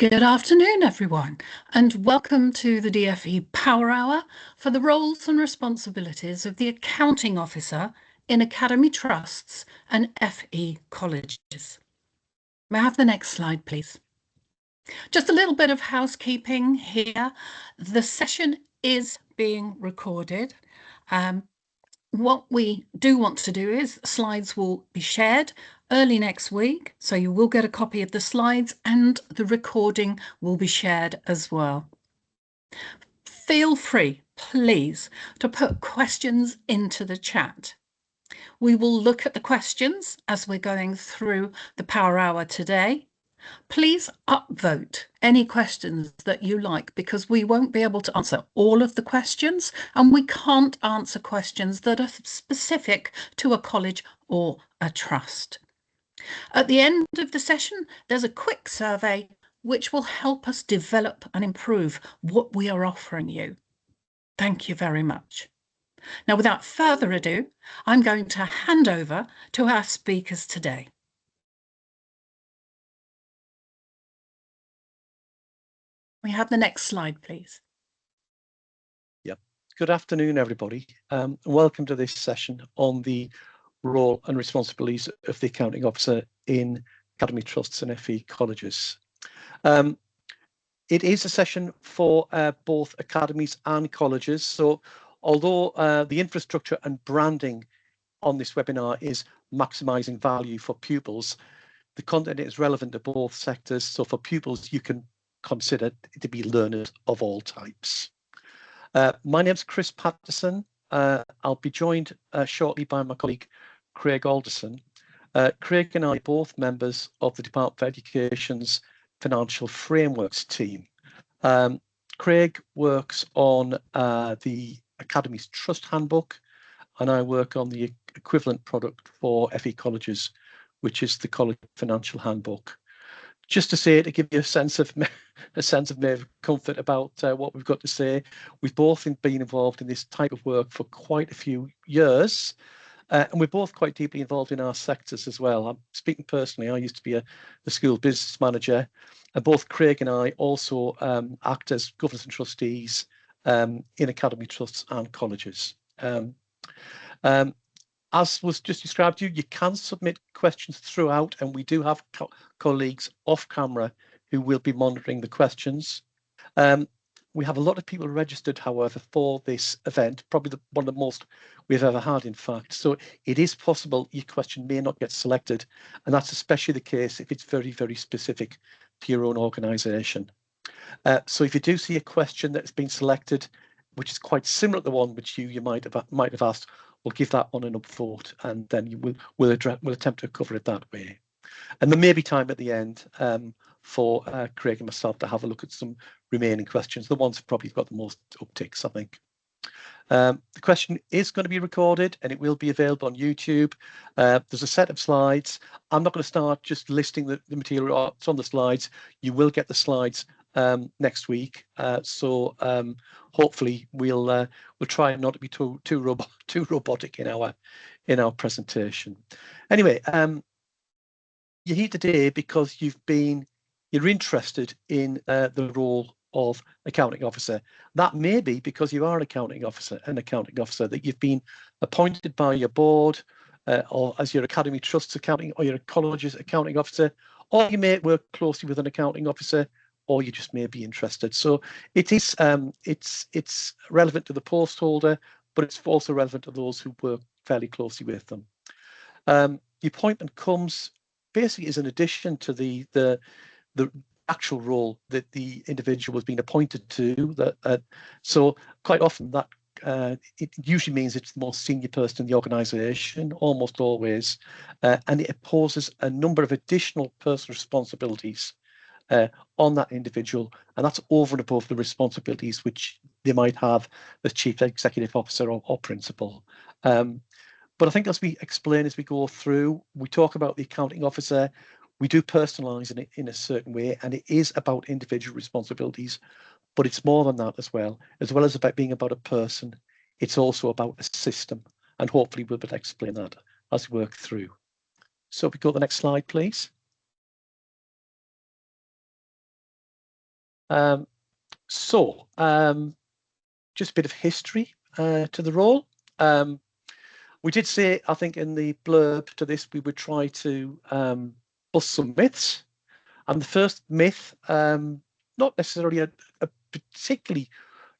Good afternoon, everyone, and welcome to the DFE Power Hour for the roles and responsibilities of the accounting officer in academy trusts and FE colleges. May I have the next slide, please? Just a little bit of housekeeping here. The session is being recorded. What we do want to do is slides will be shared early next week, so you will get a copy of the slides and the recording will be shared as well. Feel free, please, to put questions into the chat. We will look at the questions as we're going through the Power Hour today. Please upvote any questions that you like, because we won't be able to answer all of the questions, and we can't answer questions that are specific to a college or a trust. At the end of the session, there's a quick survey which will help us develop and improve what we are offering you. Thank you very much. Now, without further ado, I'm going to hand over to our speakers today. We have the next slide, please. Yep. Good afternoon, everybody. Welcome to this session on the role and responsibilities of the accounting officer in academy trusts and FE colleges. It is a session for both academies and colleges. So although the infrastructure and branding on this webinar is maximising value for pupils, the content is relevant to both sectors. So for pupils, you can consider to be learners of all types. My name's Chris Patterson. I'll be joined shortly by my colleague Craig Alderson. Craig and I are both members of the Department of Education's Financial Frameworks team. Craig works on the Academy's Trust Handbook, and I work on the equivalent product for FE colleges, which is the College Financial Handbook. Just to say, to give you a sense of comfort about what we've got to say, we've both been involved in this type of work for quite a few years, and we're both quite deeply involved in our sectors as well. I'm speaking personally. I used to be a school business manager, and both Craig and I also act as governors and trustees in academy trusts and colleges. As was just described to you, you can submit questions throughout, and we do have colleagues off camera who will be monitoring the questions. We have a lot of people registered, however, for this event, probably one of the most we've ever had, in fact. So it is possible your question may not get selected, and that's especially the case if it's very, very specific to your own organisation. So if you do see a question that's been selected, which is quite similar to the one which you might have asked, we'll give that one an upvote, and then we'll attempt to cover it that way. And there may be time at the end for Craig and myself to have a look at some remaining questions, the ones that probably got the most upticks, I think. The question is going to be recorded, and it will be available on YouTube. There's a set of slides. I'm not going to start just listing the material that's on the slides. You will get the slides next week, so hopefully we'll try not to be too robotic in our presentation. Anyway, you're here today because you're interested in the role of accounting officer. That may be because you are an accounting officer, that you've been appointed by your board, or as your academy trust's accounting, or your college's accounting officer, or you may work closely with an accounting officer, or you just may be interested. So it is it's relevant to the post holder, but it's also relevant to those who work fairly closely with them. The appointment comes basically as an addition to the actual role that the individual has been appointed to. So quite often that it usually means it's the most senior person in the organisation, almost always, and it imposes a number of additional personal responsibilities on that individual, and that's over and above the responsibilities which they might have as chief executive officer or principal. But I think as we explain as we go through, we talk about the accounting officer, we do personalise it in a certain way, and it is about individual responsibilities, but it's more than that as well as about being about a person. It's also about a system, and hopefully we'll be able to explain that as we work through. So if we go to the next slide, please. Just a bit of history to the role. We did say, I think, in the blurb to this, we would try to bust some myths. And the first myth, not necessarily a particularly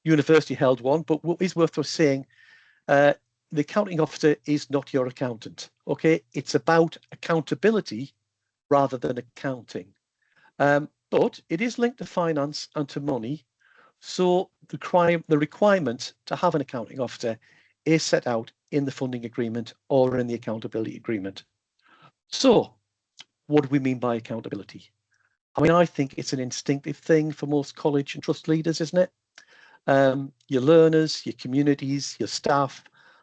university-held one, but what is worth saying, the accounting officer is not your accountant. Okay, it's about accountability rather than accounting. But it is linked to finance and to money. So the requirement to have an accounting officer is set out in the funding agreement or in the accountability agreement. So what do we mean by accountability? I mean, I think it's an instinctive thing for most college and trust leaders, isn't it? Your learners, your communities, your staff,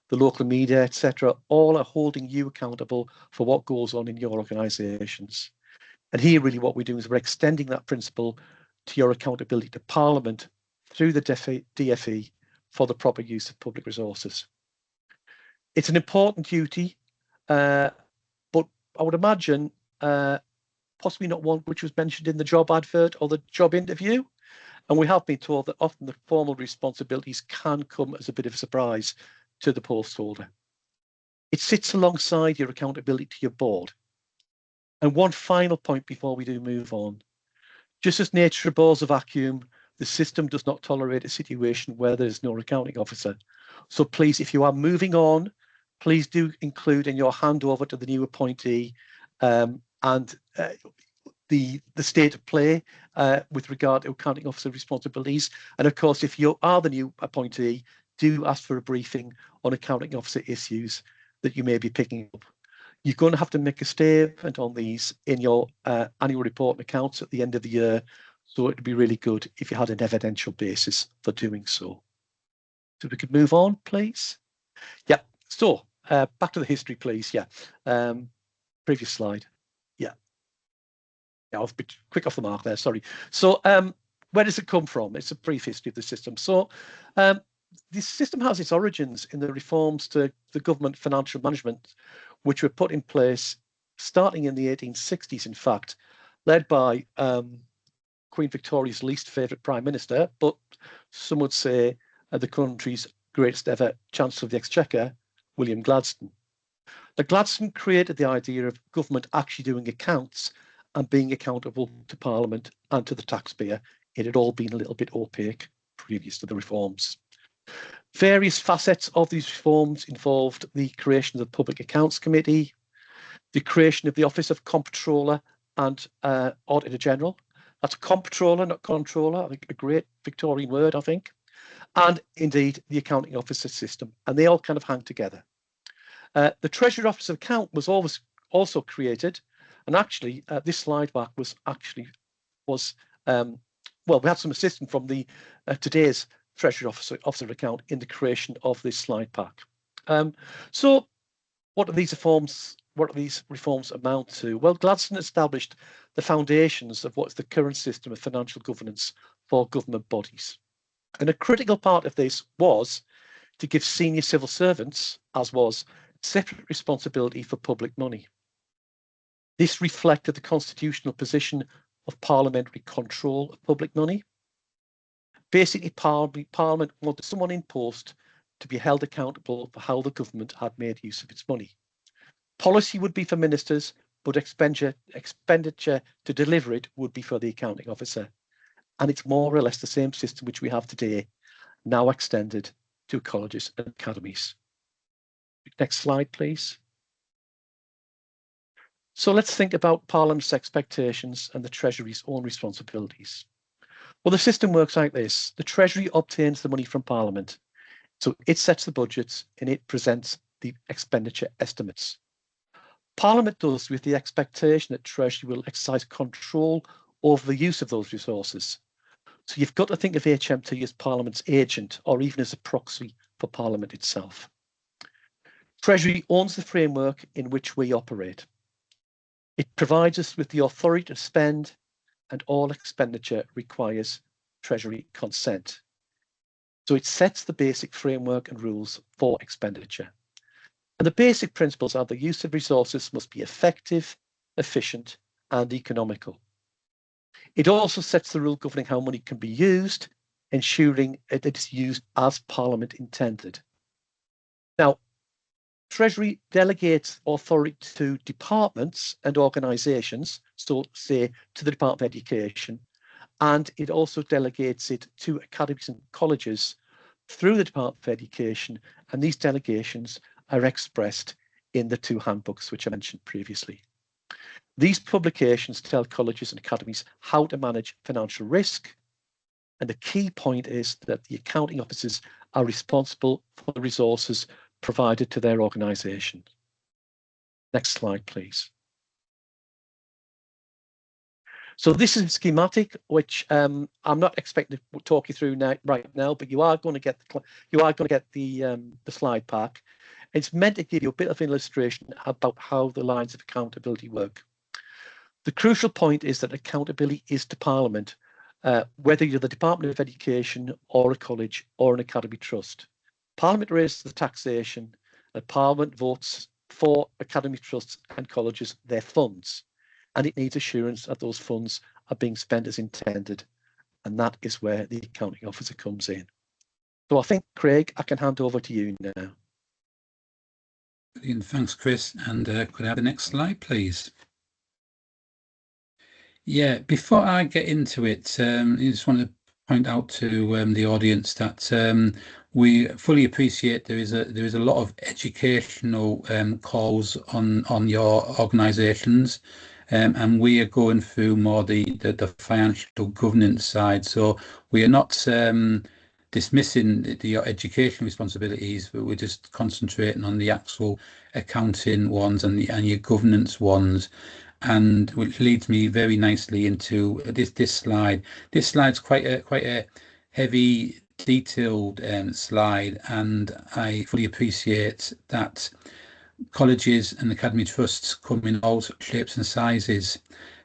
the local media, etc., all are holding you accountable for what goes on in your organisations. And here, really, what we're doing is we're extending that principle to your accountability to Parliament through the DFE for the proper use of public resources. It's an important duty, but I would imagine possibly not one which was mentioned in the job advert or the job interview. And we have been told that often the formal responsibilities can come as a bit of a surprise to the post holder. It sits alongside your accountability to your board. And one final point before we do move on. Just as nature abhors a vacuum, the system does not tolerate a situation where there is no accounting officer. So please, if you are moving on, please do include in your handover to the new appointee and the state of play with regard to accounting officer responsibilities. And of course, if you are the new appointee, do ask for a briefing on accounting officer issues that you may be picking up. You're going to have to make a statement on these in your annual report and accounts at the end of the year. So it'd be really good if you had an evidential basis for doing so. So we could move on, please. Yeah, so back to the history, please. Yeah, previous slide. Yeah, I was a bit quick off the mark there, sorry. So where does it come from? It's a brief history of the system. So this system has its origins in the reforms to the government financial management, which were put in place starting in the 1860s, in fact, led by Queen Victoria's least favourite Prime Minister, but some would say the country's greatest ever Chancellor of the Exchequer, William Gladstone. Now, Gladstone created the idea of government actually doing accounts and being accountable to Parliament and to the taxpayer. It had all been a little bit opaque previous to the reforms. Various facets of these reforms involved the creation of the Public Accounts Committee, the creation of the Office of Comptroller and Auditor General. That's Comptroller, not Controller, I think a great Victorian word, I think. And indeed, the Accounting Officer system. And they all kind of hang together. The Treasury Office of Account was also created. And actually, this slide back was well, we had some assistance from the today's Treasury Officer account in the creation of this slide pack. So what do these reforms amount to? Well, Gladstone established the foundations of what's the current system of financial governance for government bodies. And a critical part of this was to give senior civil servants, as was, separate responsibility for public money. This reflected the constitutional position of parliamentary control of public money. Basically, Parliament wanted someone in post to be held accountable for how the government had made use of its money. Policy would be for ministers, but expenditure to deliver it would be for the accounting officer. And it's more or less the same system which we have today, now extended to colleges and academies. Next slide, please. So let's think about Parliament's expectations and the Treasury's own responsibilities. Well, the system works like this. The Treasury obtains the money from Parliament. So it sets the budgets and it presents the expenditure estimates. Parliament does with the expectation that Treasury will exercise control over the use of those resources. So you've got to think of HMT as Parliament's agent or even as a proxy for Parliament itself. Treasury owns the framework in which we operate. It provides us with the authority to spend, and all expenditure requires Treasury consent. So it sets the basic framework and rules for expenditure. And the basic principles are the use of resources must be effective, efficient, and economical. It also sets the rule governing how money can be used, ensuring it is used as Parliament intended. Now, Treasury delegates authority to departments and organisations, so say to the Department of Education, and it also delegates it to academies and colleges through the Department of Education, and these delegations are expressed in the two handbooks which I mentioned previously. These publications tell colleges and academies how to manage financial risk, and the key point is that the accounting officers are responsible for the resources provided to their organisation. Next slide, please. So this is a schematic which I'm not expecting to talk you through right now, but you are going to get the slide pack. It's meant to give you a bit of illustration about how the lines of accountability work. The crucial point is that accountability is to Parliament, whether you're the Department of Education or a college or an academy trust. Parliament raises the taxation and Parliament votes for academy trusts and colleges their funds, and it needs assurance that those funds are being spent as intended, and that is where the accounting officer comes in. So I think, Craig, I can hand over to you now. Brilliant. Thanks, Chris. And could I have the next slide, please? Yeah, before I get into it, I just want to point out to the audience that we fully appreciate there is a lot of educational calls on your organisations, and we are going through more the financial governance side. So we are not dismissing your education responsibilities, but we're just concentrating on the actual accounting ones and your governance ones. And which leads me very nicely into this slide. This slide's quite a heavy, detailed slide, and I fully appreciate that colleges and academy trusts come in all shapes and sizes.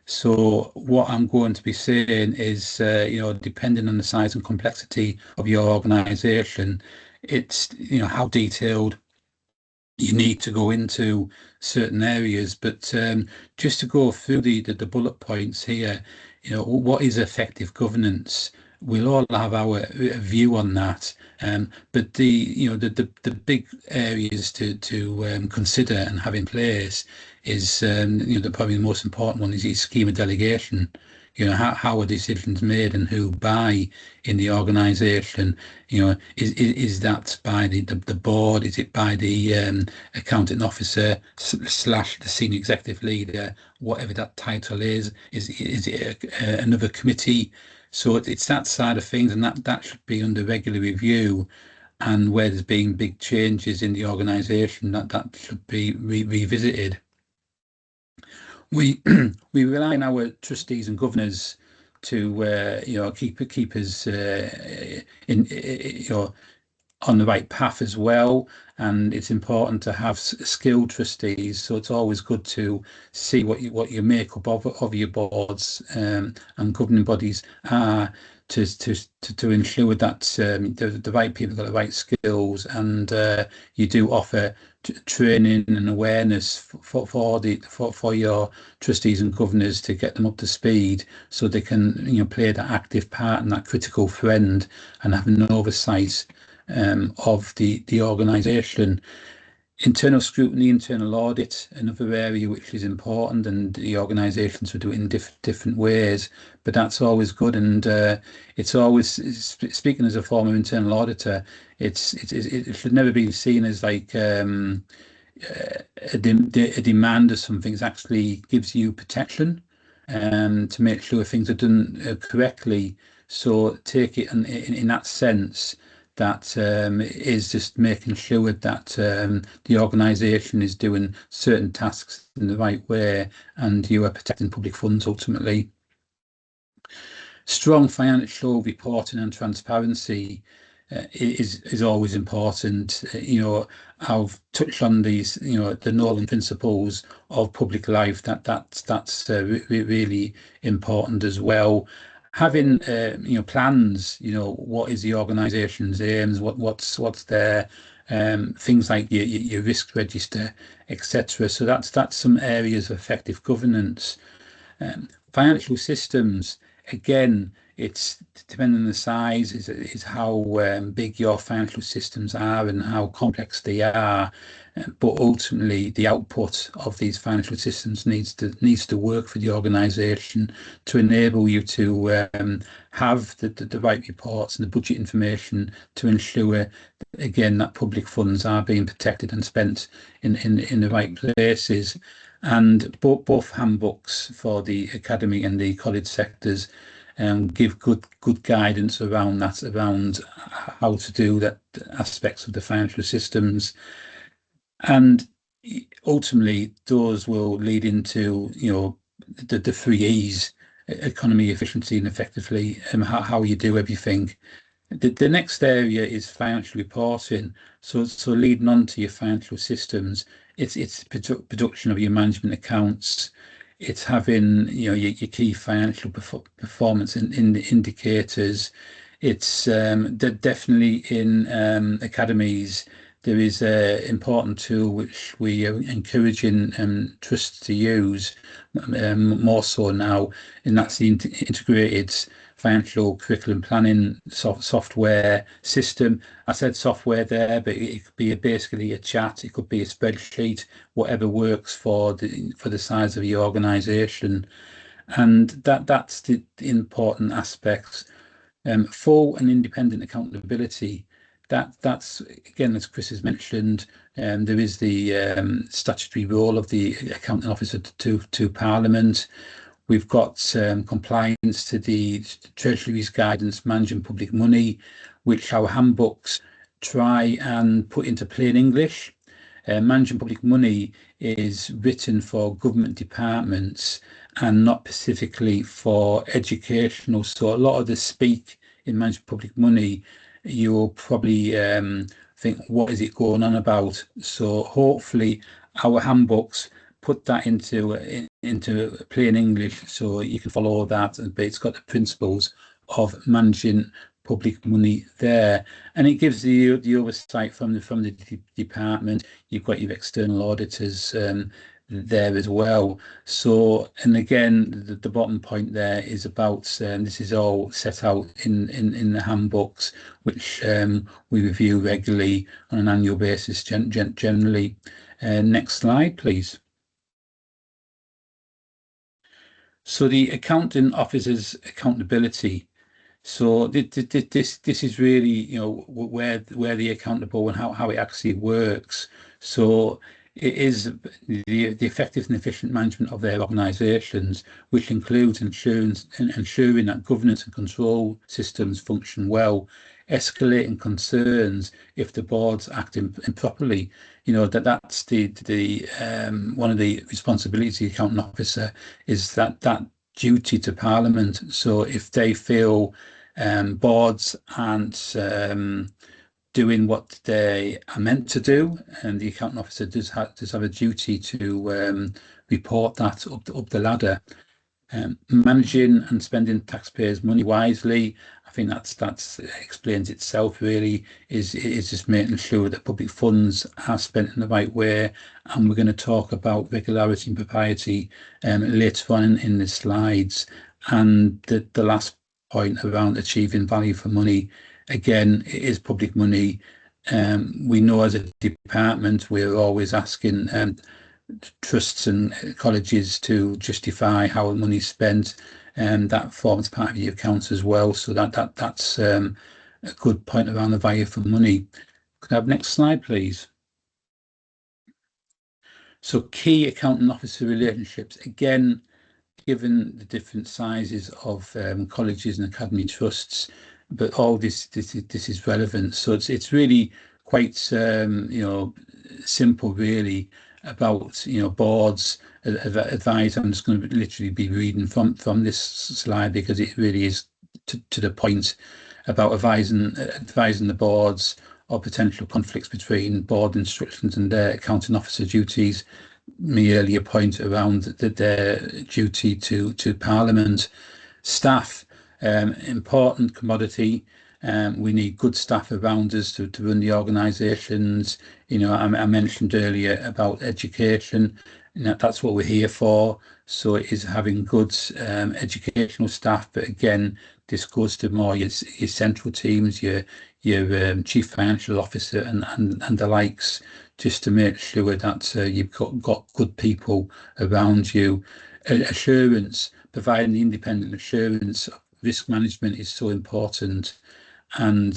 So what I'm going to be saying is, depending on the size and complexity of your organisation, it's how detailed you need to go into certain areas, but just to go through the bullet points here, what is effective governance? We'll all have our view on that, but the big areas to consider and have in place is probably the most important one is the scheme of delegation. How are decisions made and who by in the organisation? Is that by the board? Is it by the accounting officer / the senior executive leader, whatever that title is? Is it another committee? So it's that side of things, and that should be under regular review. And where there's been big changes in the organisation, that should be revisited. We rely on our trustees and governors to keep us on the right path as well, and it's important to have skilled trustees. So it's always good to see what your makeup of your boards and governing bodies are, to ensure that the right people got the right skills, and you do offer training and awareness for your trustees and governors to get them up to speed, so they can play that active part and that critical friend and have an oversight of the organisation. Internal scrutiny, internal audit, another area which is important, and the organisations will do it in different ways, but that's always good. And it's always, speaking as a former internal auditor, it should never be seen as like a demand of something. It actually gives you protection to make sure things are done correctly. So take it in that sense, that is just making sure that the organisation is doing certain tasks in the right way, and you are protecting public funds ultimately. Strong financial reporting and transparency is always important. I've touched on these, the Northern principles of public life. That's really important as well. Having plans, what is the organisation's aims, what's their things like your risk register, etc. So that's some areas of effective governance. Financial systems, again, it's depending on the size, is how big your financial systems are and how complex they are. But ultimately, the output of these financial systems needs to work for the organisation to enable you to have the right reports and the budget information to ensure, again, that public funds are being protected and spent in the right places. And both handbooks for the academy and the college sectors give good guidance around that, around how to do that aspects of the financial systems. And ultimately, those will lead into, the three E's: economy, efficiency, and effectively, and how you do everything. The next area is financial reporting. So leading on to your financial systems, it's production of your management accounts. It's having your key financial performance in the indicators. It's definitely in academies. There is an important tool which we are encouraging trusts to use more so now, and that's the integrated financial curriculum planning software system. I said software there, but it could be basically a chat, it could be a spreadsheet, whatever works for the size of your organisation. And that's the important aspects. Full and independent accountability. That's again, as Chris has mentioned, there is the statutory role of the accounting officer to Parliament. We've got compliance to the Treasury's guidance managing public money, which our handbooks try and put into plain English. Managing public money is written for government departments and not specifically for educational. So a lot of the speak in managing public money, you'll probably think, what is it going on about? So hopefully our handbooks put that into plain English so you can follow that, but it's got the principles of managing public money there, and it gives you the oversight from the department. You've got your external auditors there as well. So, and again, the bottom point there is about this is all set out in the handbooks, which we review regularly on an annual basis generally. Next slide, please. So the accounting officer's accountability. So this is really, where the accountable and how it actually works. So it is the effective and efficient management of their organisations, which includes ensuring that governance and control systems function well, escalating concerns if the board's acting improperly. That's the one of the responsibilities of the accounting officer, is that duty to Parliament. So if they feel boards aren't doing what they are meant to do, and the accounting officer does have a duty to report that up the ladder. Managing and spending taxpayers' money wisely, I think that's explains itself really, is just making sure that public funds are spent in the right way. And we're going to talk about regularity and propriety later on in the slides. And the last point around achieving value for money, again, it is public money. We know as a department we're always asking trusts and colleges to justify how the money's spent, and that forms part of your accounts as well. So that's a good point around the value for money. Could I have next slide, please? So key accounting officer relationships, again, given the different sizes of colleges and academy trusts, but all this is relevant. So it's really quite simple really, about boards advise. I'm just going to literally be reading from this slide because it really is to the point, about advising the boards of potential conflicts between board instructions and their accounting officer duties. My earlier point around their duty to Parliament. Staff, important commodity. We need good staff around us to run the organisations. I mentioned earlier about education. that's what we're here for. So it is having good educational staff, but again, this goes to more your central teams, your chief financial officer and the likes, just to make sure that you've got good people around you. Assurance, providing the independent assurance of risk management is so important. And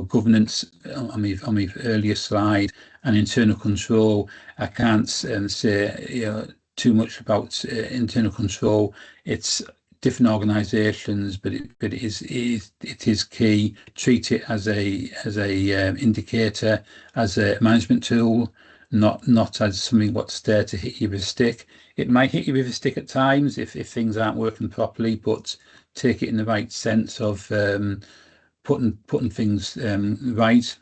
governance on my earlier slide, and internal control. I can't say too much about internal control. It's different organisations, but it is key. Treat it as a indicator, as a management tool, not as something what's there to hit you with a stick. It might hit you with a stick at times if things aren't working properly, but take it in the right sense of putting things right.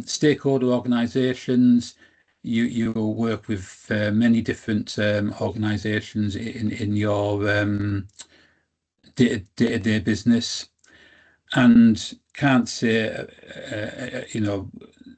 Stakeholder organisations. You will work with many different organisations in your day-to-day business, and can't say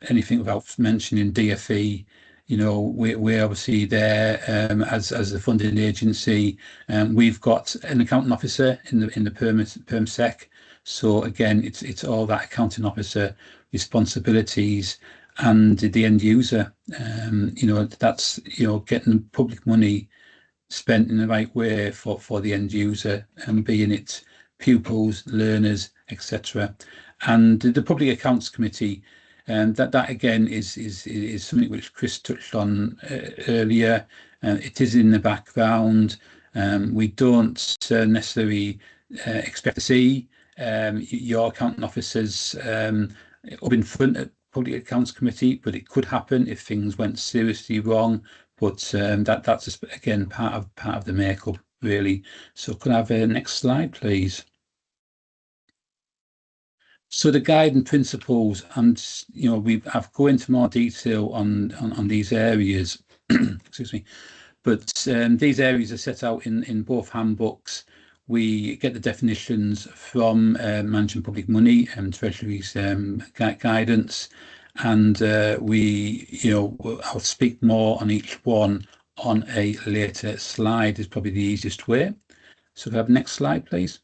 anything without mentioning DFE. We're obviously there as a funding agency, and we've got an accounting officer in the perm sec. So again, it's all that accounting officer responsibilities, and the end user. That's getting public money spent in the right way for the end user, and being it pupils, learners, etc. And the Public Accounts Committee, that again is something which Chris touched on earlier. It is in the background. We don't necessarily expect to see your accounting officers up in front of Public Accounts Committee, but it could happen if things went seriously wrong. But that's just, again, part of the makeup, really. So could I have a next slide, please? So the guiding principles, and I've go into more detail on these areas. Excuse me, but these areas are set out in both handbooks. We get the definitions from Managing Public Money and Treasury's guidance, and I'll speak more on each one on a later slide. Is probably the easiest way. So we have next slide, please.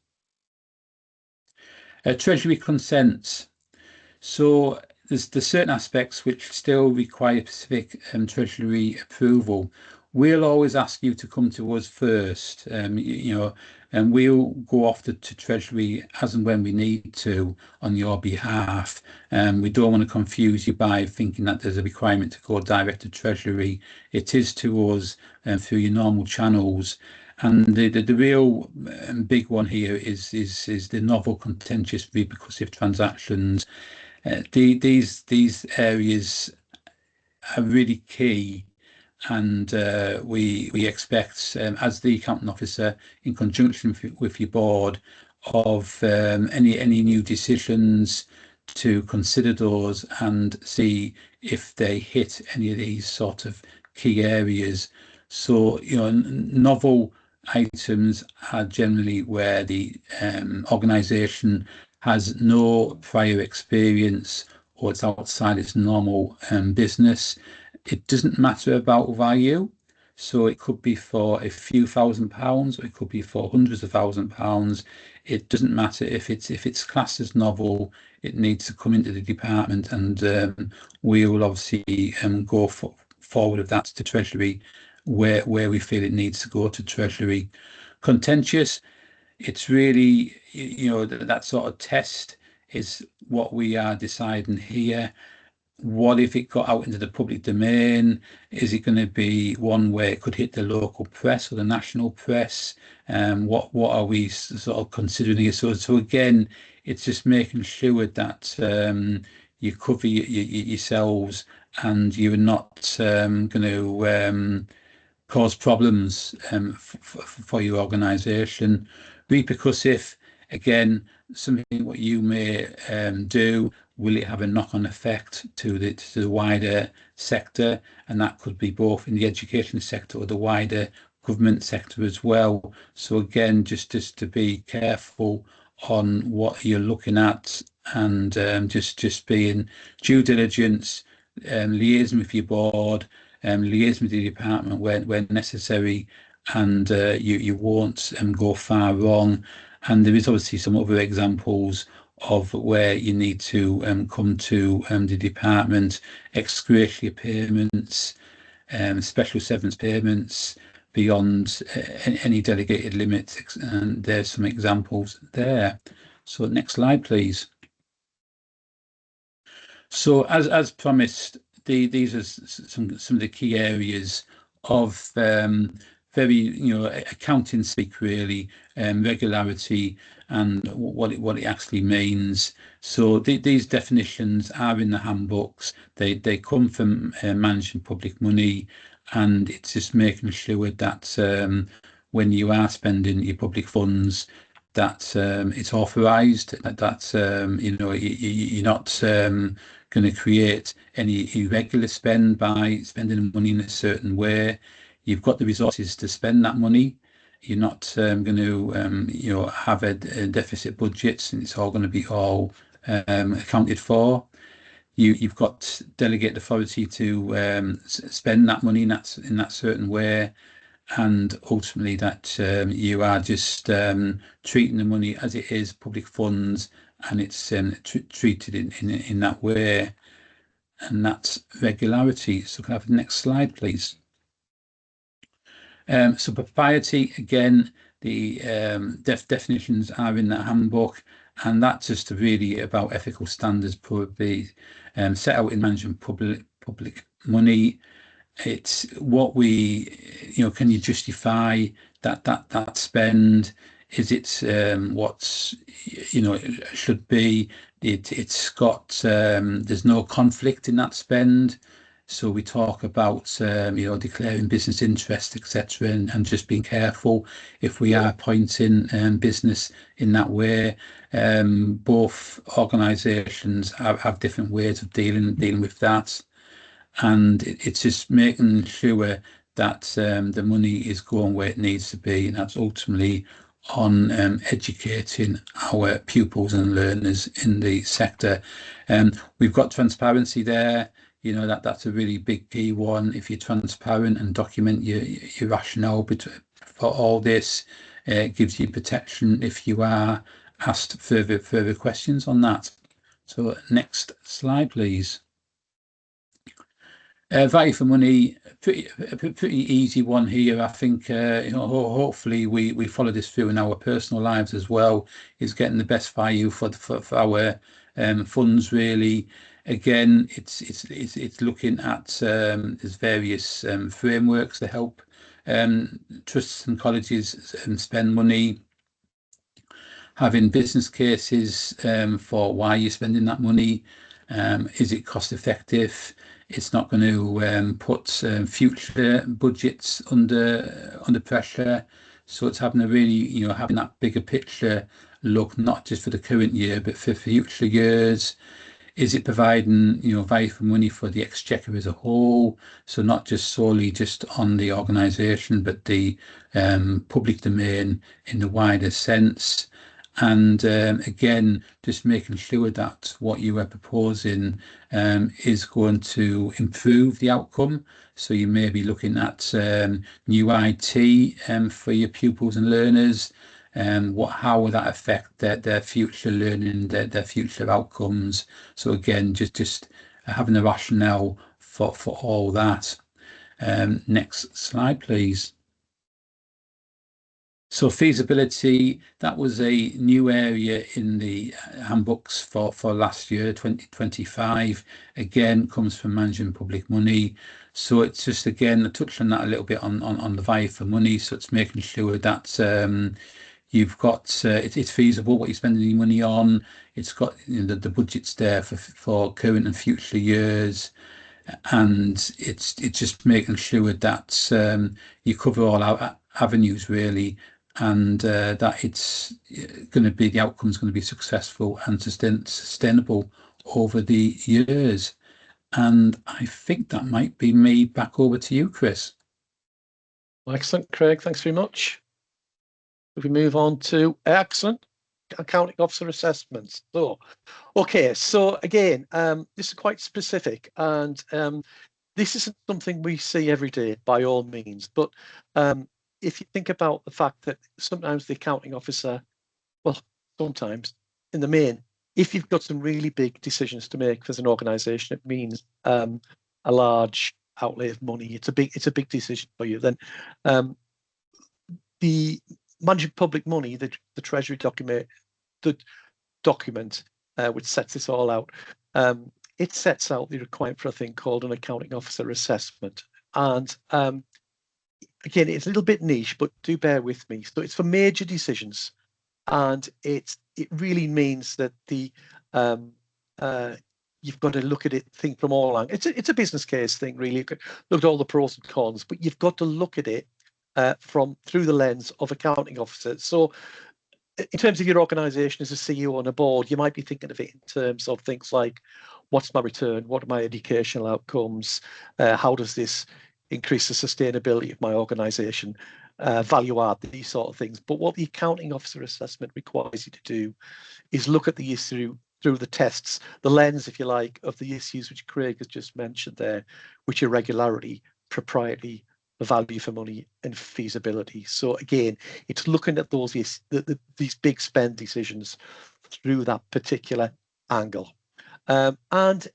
Treasury consents. So there's certain aspects which still require specific Treasury approval. We'll always ask you to come to us first, and we'll go off to Treasury as and when we need to on your behalf. We don't want to confuse you by thinking that there's a requirement to go direct to Treasury. It is to us through your normal channels. And the real big one here is the novel, contentious, repercussive transactions. These areas are really key, and we expect, as the accounting officer, in conjunction with your board, of any new decisions, to consider those and see if they hit any of these sort of key areas. So novel items are generally where the organisation has no prior experience, or it's outside its normal business. It doesn't matter about value. So it could be for a few £1,000s, or it could be for hundreds of £1,000s. It doesn't matter if it's classed as novel. It needs to come into the department, and we will obviously go forward with that to Treasury, where we feel it needs to go to Treasury. Contentious, it's really that sort of test is what we are deciding here. What if it got out into the public domain? Is it going to be one where it could hit the local press or the national press? What are we sort of considering here? So again, it's just making sure that you cover yourselves, and you're not going to cause problems for your organisation. Repercussive, again, something what you may do, will it have a knock-on effect to the wider sector? And that could be both in the education sector or the wider government sector as well. So again, just to be careful on what you're looking at, and just being due diligence, liaising with your board, liaise with the department where necessary, and you won't go far wrong. And there is obviously some other examples of where you need to come to the department: ex gratia payments, special severance payments beyond any delegated limits, and there's some examples there. So next slide, please. So as promised, these are some of the key areas of very accounting speak, really, regularity and what it actually means. So these definitions are in the handbooks. They come from managing public money, and it's just making sure that when you are spending your public funds, that it's authorised, that you're not going to create any irregular spend by spending money in a certain way. You've got the resources to spend that money. You're not going to have a deficit budget, and it's all going to be all accounted for. You've got delegate authority to spend that money in that certain way, and ultimately that you are just treating the money as it is public funds, and it's treated in that way, and that's regularity. So can I have the next slide, please? So propriety, again, the definitions are in that handbook, and that's just really about ethical standards probably set out in managing public money. It's what can you justify that spend? Is it what's it should be? It's got there's no conflict in that spend. So we talk about declaring business interest, etc., and just being careful if we are pointing business in that way. Both organisations have different ways of dealing with that, and it's just making sure that the money is going where it needs to be, and that's ultimately on educating our pupils and learners in the sector. We've got transparency there. That's a really big key one. If you're transparent and document your rationale for all this, it gives you protection if you are asked further questions on that. So next slide, please. Value for money, pretty easy one here. I think hopefully we follow this through in our personal lives as well, is getting the best value for our funds, really. Again, it's looking at there's various frameworks to help trusts and colleges spend money, having business cases for why you're spending that money. Is it cost effective? It's not going to put future budgets under pressure. So it's having a really, having that bigger picture look, not just for the current year, but for future years. Is it providing, value for money for the exchequer as a whole? So not just solely just on the organisation, but the public domain in the wider sense. And again, just making sure that what you are proposing is going to improve the outcome. So you may be looking at new IT for your pupils and learners, and how will that affect their future learning, their future outcomes. So again, just having a rationale for all that. Next slide, please. So feasibility, that was a new area in the handbooks for last year, 2025. Again, comes from managing public money. So it's just, again, I touched on that a little bit on the value for money. So it's making sure that you've got it's feasible what you're spending your money on. It's got the budget's there for current and future years. And it's just making sure that you cover all our avenues, really, and that it's going to be, the outcome is going to be successful and sustainable over the years. And I think that might be me. Back over to you, Chris. Excellent, Craig. Thanks very much. If we move on to excellent accounting officer assessments. So, okay, so again, this is quite specific, and this isn't something we see every day by all means, but if you think about the fact that sometimes the accounting officer, well, sometimes in the main, if you've got some really big decisions to make as an organisation, it means a large outlay of money. It's a big decision for you. Then the managing public money, the Treasury document, which sets this all out, it sets out the requirement for a thing called an accounting officer assessment. And again, it's a little bit niche, but do bear with me. So it's for major decisions, and it really means that the you've got to look at it, think from all angles. It's a business case thing, really. You could look at all the pros and cons, but you've got to look at it through the lens of accounting officers. So in terms of your organisation as a CEO on a board, you might be thinking of it in terms of things like, what's my return? What are my educational outcomes? How does this increase the sustainability of my organisation? Value add, these sort of things. But what the accounting officer assessment requires you to do is look at the issue through the tests, the lens, if you like, of the issues which Craig has just mentioned there, which are regularity, propriety, the value for money, and feasibility. So again, it's looking at those these big spend decisions through that particular angle. And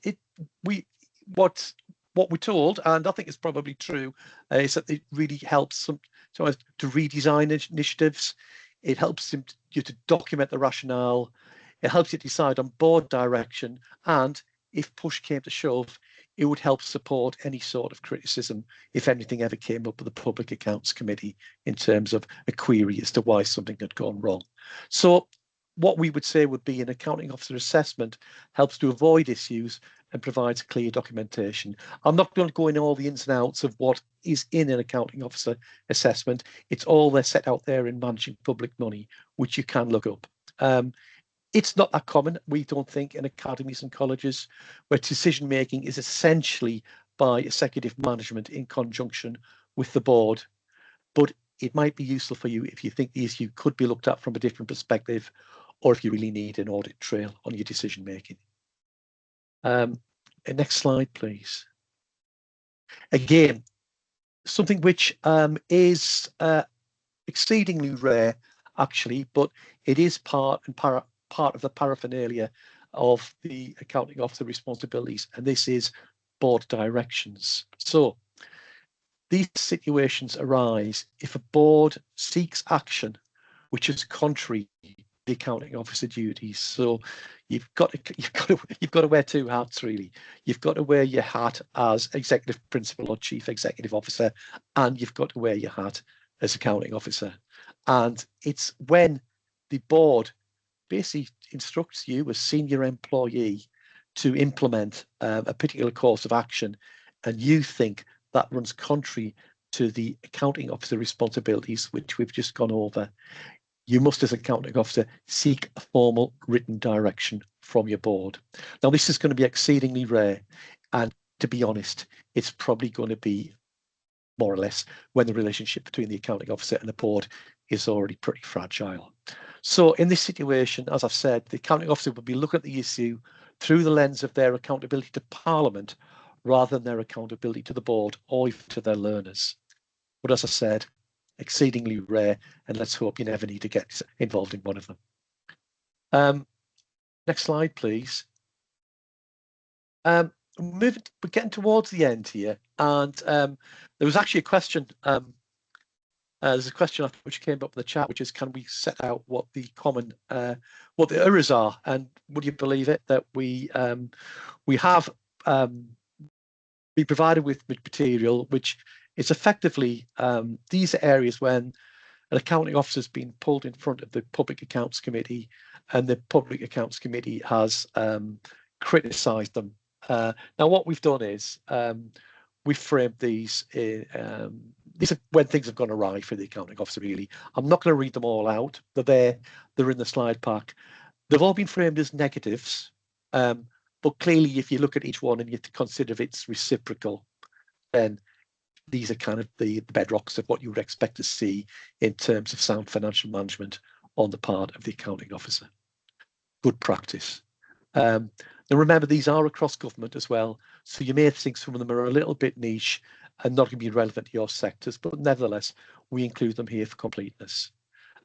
what we're told, and I think it's probably true, is that it really helps sometimes to redesign initiatives. It helps you to document the rationale. It helps you decide on board direction, and if push came to shove, it would help support any sort of criticism if anything ever came up with the Public Accounts Committee in terms of a query as to why something had gone wrong. So what we would say would be an accounting officer assessment helps to avoid issues and provides clear documentation. I'm not going to go into all the ins and outs of what is in an accounting officer assessment. It's all there set out there in Managing Public Money, which you can look up. It's not that common, we don't think, in academies and colleges, where decision making is essentially by executive management in conjunction with the board. But it might be useful for you if you think the issue could be looked at from a different perspective, or if you really need an audit trail on your decision making. Next slide, please. Again, something which is exceedingly rare, actually, but it is part of the paraphernalia of the accounting officer responsibilities, and this is board directions. So these situations arise if a board seeks action which is contrary to the accounting officer duties. So you've got to wear two hats, really. You've got to wear your hat as executive principal or chief executive officer, and you've got to wear your hat as accounting officer. And it's when the board basically instructs you as senior employee to implement a particular course of action, and you think that runs contrary to the accounting officer responsibilities, which we've just gone over, you must, as accounting officer, seek a formal written direction from your board. Now, this is going to be exceedingly rare, and to be honest, it's probably going to be more or less when the relationship between the accounting officer and the board is already pretty fragile. So in this situation, as I've said, the accounting officer will be looking at the issue through the lens of their accountability to Parliament rather than their accountability to the board or even to their learners. But as I said, exceedingly rare, and let's hope you never need to get involved in one of them. Next slide, please. We're getting towards the end here, and there was actually a question. There's a question which came up in the chat, which is, can we set out what the common, what the errors are? And would you believe it that we have been provided with material which is effectively these are areas when an accounting officer has been pulled in front of the Public Accounts Committee, and the Public Accounts Committee has criticised them. Now, what we've done is we've framed these are when things have gone awry for the accounting officer, really. I'm not going to read them all out. They're there. They're in the slide pack. They've all been framed as negatives. But clearly, if you look at each one and you have to consider if it's reciprocal, then these are kind of the bedrocks of what you would expect to see in terms of sound financial management on the part of the accounting officer. Good practice. Now remember, these are across government as well. So you may think some of them are a little bit niche and not going to be relevant to your sectors, but nevertheless, we include them here for completeness.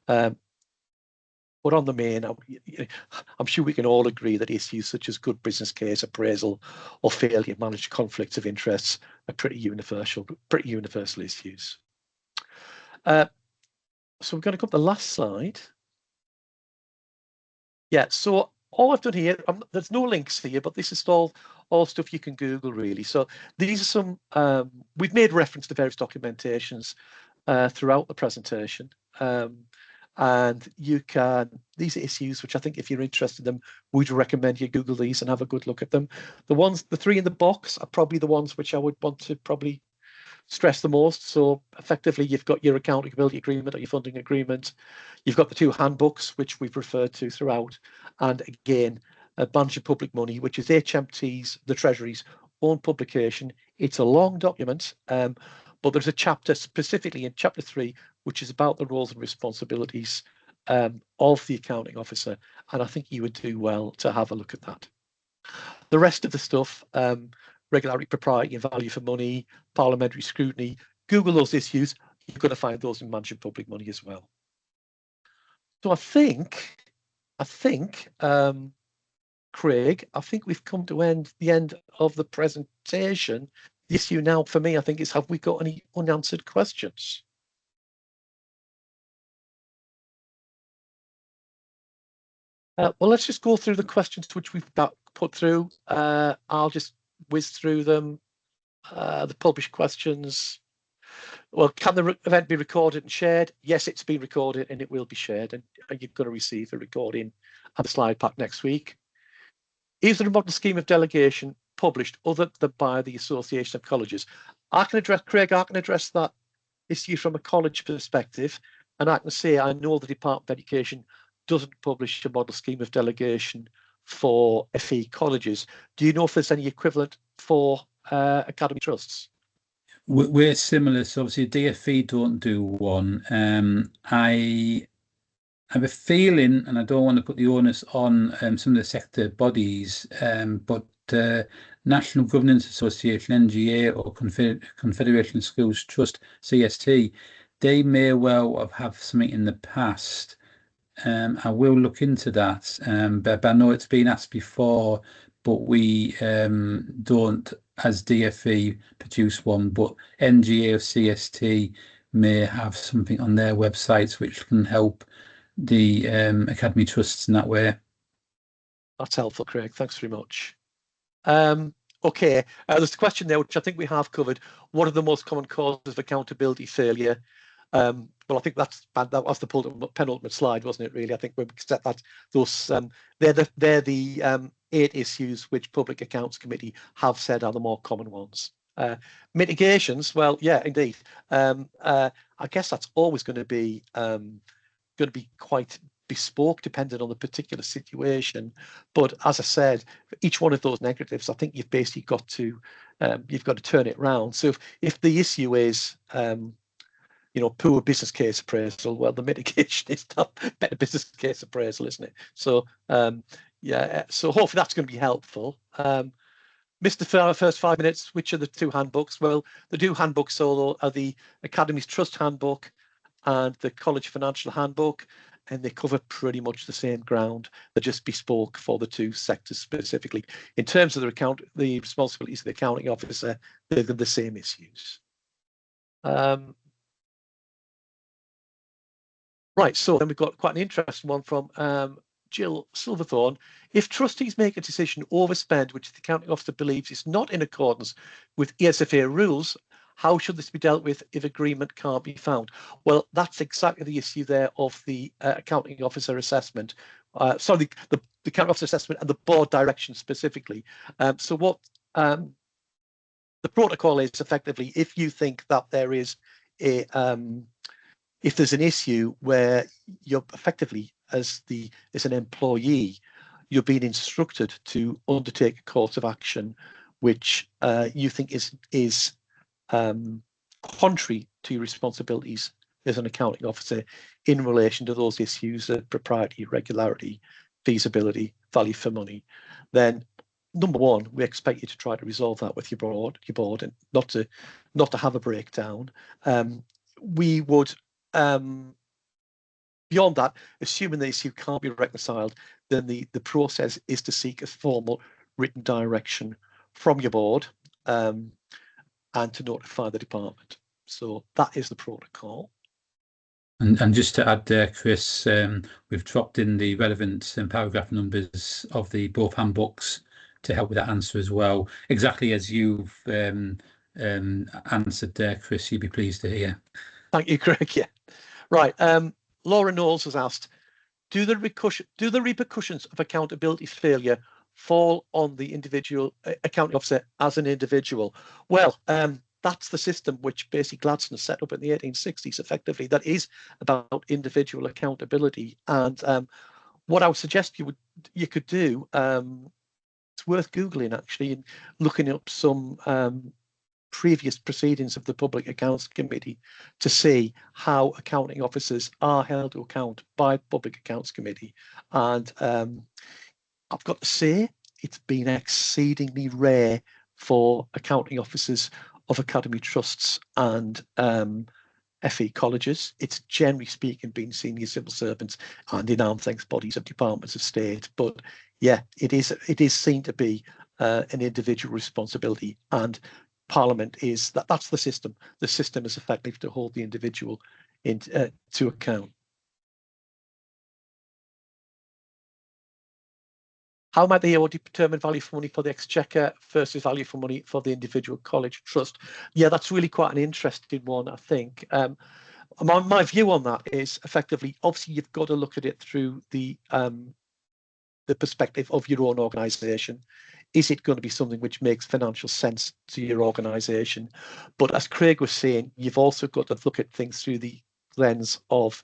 But on the main, I'm sure we can all agree that issues such as good business case appraisal or failure to manage conflicts of interests are pretty universal issues. So we're going to come to the last slide. Yeah, so all I've done here, there's no links here, but this is all stuff you can Google really. So these are some, we've made reference to various documentations throughout the presentation. And you can, these are issues which I think if you're interested in them, we'd recommend you Google these and have a good look at them. The three in the box are probably the ones which I would want to probably stress the most. So effectively, you've got your accountability agreement or your funding agreement. You've got the two handbooks, which we've referred to throughout. And again, managing public money, which is HMT's, the Treasury's own publication. It's a long document, but there's a chapter specifically in chapter 3, which is about the roles and responsibilities of the accounting officer. And I think you would do well to have a look at that. The rest of the stuff, regularity, propriety and value for money, parliamentary scrutiny, Google those issues. You're going to find those in managing public money as well. So I think, Craig, I think we've come to the end of the presentation. The issue now for me, I think, is have we got any unanswered questions? Well, let's just go through the questions which we've got put through. I'll just whiz through them. The published questions. Well, can the event be recorded and shared? Yes, it's been recorded and it will be shared, and you're going to receive a recording and the slide pack next week. Is there a model scheme of delegation published other than by the Association of Colleges? Craig, I can address that issue from a college perspective, and I can say I know the Department of Education doesn't publish a model scheme of delegation for FE colleges. Do you know if there's any equivalent for academy trusts? We're similar, so obviously DFE don't do one. I have a feeling, and I don't want to put the onus on some of the sector bodies, but National Governance Association, NGA, or Confederation of Schools Trust, CST, they may well have something in the past. I will look into that, but I know it's been asked before, but we don't, as DFE, produce one, but NGA or CST may have something on their websites which can help the academy trusts in that way. That's helpful, Craig. Thanks very much. Okay, there's a question there which I think we have covered. What are the most common causes of accountability failure? Well, I think that was the penultimate slide, wasn't it? Really, I think we set that. Those they're the 8 issues which Public Accounts Committee have said are the more common ones. Mitigations, well, yeah, indeed. I guess that's always going to be quite bespoke, depending on the particular situation. But as I said, for each one of those negatives, I think you've basically got to turn it round. So if the issue is poor business case appraisal, well, the mitigation is not better business case appraisal, isn't it? So yeah, so hopefully that's going to be helpful. Missed the first 5 minutes. Which are the 2 handbooks? Well, the 2 handbooks are the Academy's Trust Handbook and the College Financial Handbook, and they cover pretty much the same ground. They're just bespoke for the 2 sectors specifically. In terms of the responsibilities of the accounting officer, they're the same issues. Right, so then we've got quite an interesting one from Jill Silverthorne. If trustees make a decision to overspend, which the accounting officer believes is not in accordance with ESFA rules, how should this be dealt with if agreement can't be found? Well, that's exactly the issue there of the accounting officer assessment. Sorry, the accounting officer assessment and the board direction specifically. So what the protocol is effectively, if you think that there is a if there's an issue where you're effectively, as an employee, you're being instructed to undertake a course of action which you think is contrary to your responsibilities as an accounting officer in relation to those issues of propriety, regularity, feasibility, value for money, then number one, we expect you to try to resolve that with your board, and not to have a breakdown. We would, beyond that, assuming the issue can't be reconciled, then the process is to seek a formal written direction from your board, and to notify the department. So that is the protocol. And just to add there, Chris, we've dropped in the relevant paragraph numbers of the both handbooks to help with that answer as well. Exactly as you've answered there, Chris, you'd be pleased to hear. Thank you, Craig. Yeah, right. Laura Knowles has asked, do the repercussions of accountability failure fall on the individual accounting officer as an individual? Well, that's the system which basically Gladstone set up in the 1860s, effectively, that is about individual accountability. And what I would suggest you could do, it's worth Googling actually, and looking up some previous proceedings of the Public Accounts Committee to see how accounting officers are held to account by the Public Accounts Committee. And I've got to say, it's been exceedingly rare for accounting officers of academy trusts and FE colleges. It's generally speaking been senior civil servants and in arm's length bodies of departments of state. But yeah, it is seen to be an individual responsibility, and Parliament is that's the system. The system is effective to hold the individual to account. How might the AO determine value for money for the Exchequer versus value for money for the individual college trust? Yeah, that's really quite an interesting one, I think. My view on that is effectively, obviously, you've got to look at it through the perspective of your own organisation. Is it going to be something which makes financial sense to your organisation? But as Craig was saying, you've also got to look at things through the lens of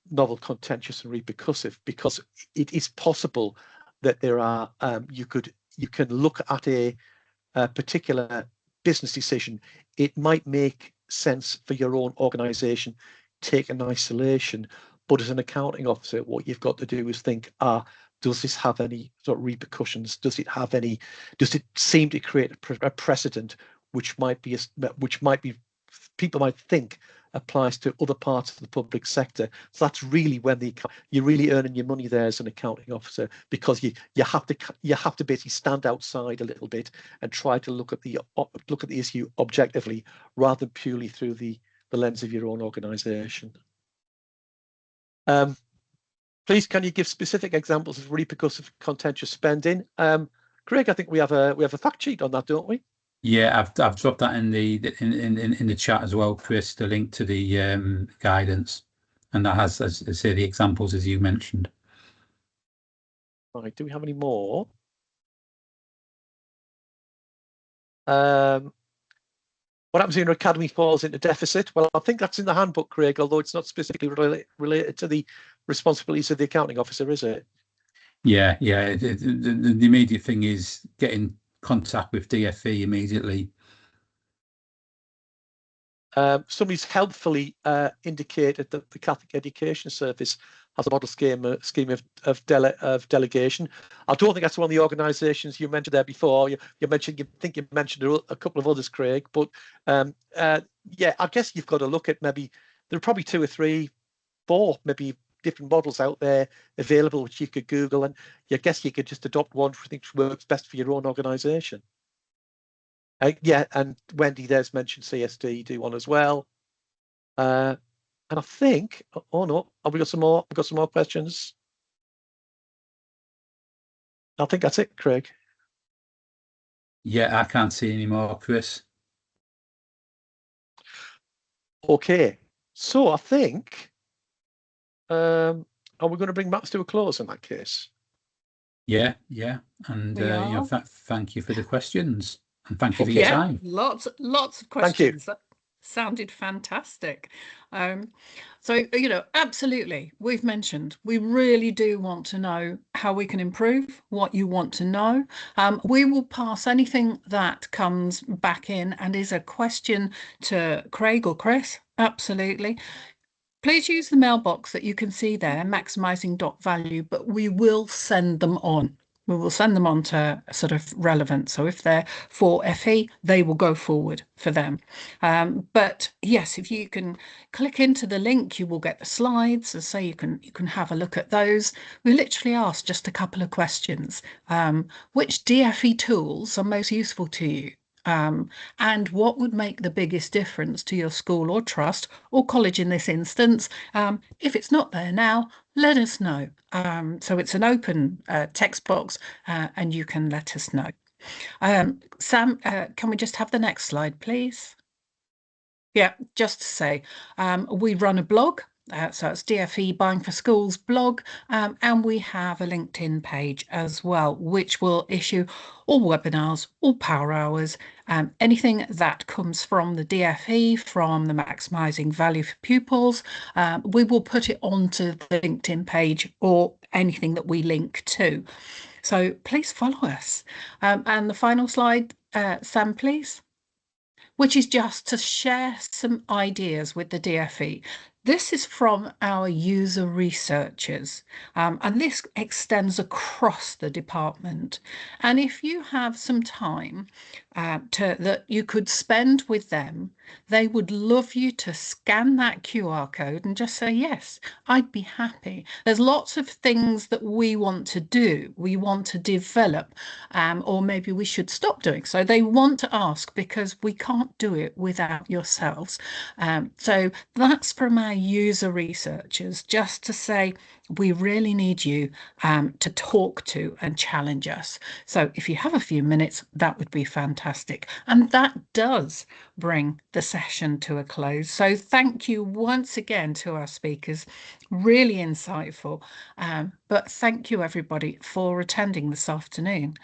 novel, contentious, and repercussive, because it is possible that there are you can look at a particular business decision. It might make sense for your own organisation, take in isolation, but as an accounting officer, what you've got to do is think, does this have any sort of repercussions? Does it seem to create a precedent which might be people might think applies to other parts of the public sector? So that's really when you're really earning your money there as an accounting officer, because you have to basically stand outside a little bit and try to look at the issue objectively rather than purely through the lens of your own organisation. Please, can you give specific examples of repercussive contentious spending? Craig, I think we have a fact sheet on that, don't we? Yeah, I've dropped that in the chat as well, Chris, the link to the guidance, and that has, as I say, the examples as you mentioned. Right, do we have any more? What happens when your academy falls into deficit? Well, I think that's in the handbook, Craig, although it's not specifically related to the responsibilities of the accounting officer, is it? Yeah. The immediate thing is get in contact with DFE immediately. Somebody's helpfully indicated that the Catholic Education Service has a model scheme of delegation. I don't think that's one of the organisations you mentioned there before. You mentioned a couple of others, Craig. But yeah, I guess you've got to look at maybe there are probably 2 or 3, 4 maybe different models out there available which you could Google, and I guess you could just adopt one which works best for your own organisation. Yeah, and Wendy there's mentioned CSD, do one as well. And I think, oh no, have we got some more? We've got some more questions. I think that's it, Craig. Yeah, I can't see any more, Chris. Okay, so I think, are we going to bring matters to a close in that case? Yeah, and thank you for the questions, and thank you for your time. Lots of questions. Thank you. That sounded fantastic. So, absolutely, we've mentioned we really do want to know how we can improve, what you want to know. We will pass anything that comes back in and is a question to Craig or Chris. Absolutely. Please use the mailbox that you can see there, maximising.value, but we will send them on. We will send them on to sort of relevant. So if they're for FE, they will go forward for them. But yes, if you can click into the link, you will get the slides. So you can have a look at those. We literally ask just a couple of questions. Which DFE tools are most useful to you? And what would make the biggest difference to your school or trust or college in this instance? If it's not there now, let us know. So it's an open text box and you can let us know. Sam, can we just have the next slide, please? Yeah, just to say, we run a blog. So it's DFE Buying for Schools blog, and we have a LinkedIn page as well, which will issue all webinars, all power hours, anything that comes from the DFE, from the Maximising Value for Pupils. We will put it onto the LinkedIn page or anything that we link to. So please follow us. And the final slide, Sam, please, which is just to share some ideas with the DFE. This is from our user researchers, and this extends across the department. And if you have some time that you could spend with them, they would love you to scan that QR code and just say, yes, I'd be happy. There's lots of things that we want to do, we want to develop, or maybe we should stop doing. So they want to ask because we can't do it without yourselves. So that's from our user researchers, just to say, we really need you to talk to and challenge us. So if you have a few minutes, that would be fantastic. And that does bring the session to a close. So thank you once again to our speakers, really insightful. But thank you everybody for attending this afternoon.